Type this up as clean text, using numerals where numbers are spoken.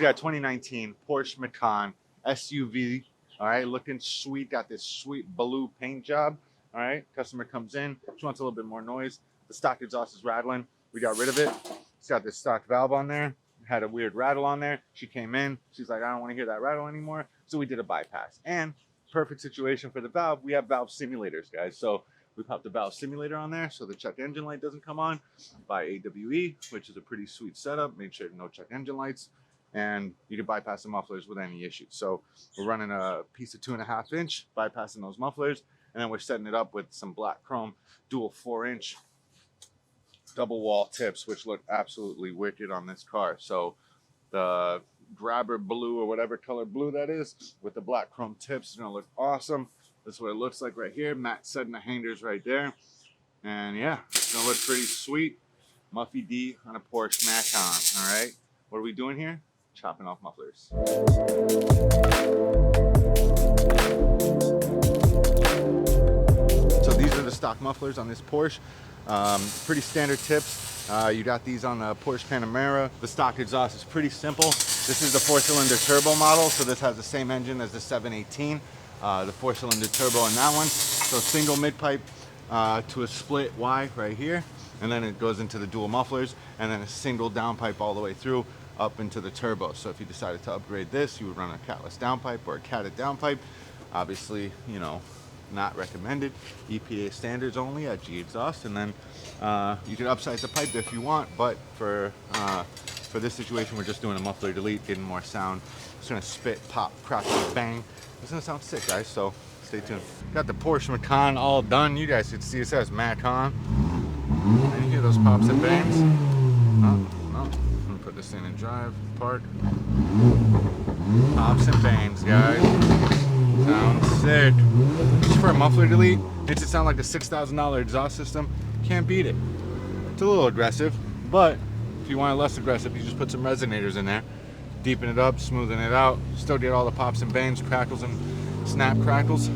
got 2019 Porsche Macan SUV. All right, looking sweet. Got this sweet blue paint job. All right, customer comes in. She wants a little bit more noise. The stock exhaust is rattling. We got rid of it. It's got this stock valve on there. Had a weird rattle on there. She came in. She's like, I don't want to hear that rattle anymore. So we did a bypass. And perfect situation for the valve. We have valve simulators, guys. So we popped the valve simulator on there so the check engine light doesn't come on by AWE, which is a pretty sweet setup. Made sure no check engine lights. And you can bypass the mufflers with any issues. So we're running a piece of 2.5 inch, bypassing those mufflers. And then we're setting it up with some black chrome dual 4-inch double wall tips, which look absolutely wicked on this car. So the grabber blue or whatever color blue that is with the black chrome tips is gonna look awesome. This is what it looks like right here. Matt setting the hangers right there. And yeah, it's gonna look pretty sweet. Muffy D on a Porsche Macan, all right? What are we doing here? Chopping off mufflers. So these are the stock mufflers on this Porsche. Pretty standard tips. You got these on the Porsche Panamera. The stock exhaust is pretty simple. This is the 4-cylinder turbo model, so this has the same engine as the 718, the 4-cylinder turbo in that one. So single mid pipe to a split Y right here, and then it goes into the dual mufflers, and then a single downpipe all the way through up into the turbo. So if you decided to upgrade this, you would run a catless downpipe or a catted downpipe. Obviously, you know, not recommended. EPA standards only at Gexhaust, and then you can upsize the pipe if you want, but for this situation we're just doing a muffler delete, getting more sound. It's gonna spit, pop, crackle, bang. It's gonna sound sick, guys, so stay tuned. Got the Porsche Macan all done. You guys can see it says Macan. And you hear those pops and bangs? Oh, no. I'm gonna put this in drive, park. Pops and bangs, guys. Sounds sick. Just for a muffler delete, makes it sound like a $6,000 exhaust system. Can't beat it. It's a little aggressive, but if you want it less aggressive, you just put some resonators in there, deepen it up, smoothing it out. Still get all the pops and bangs, crackles and snap crackles.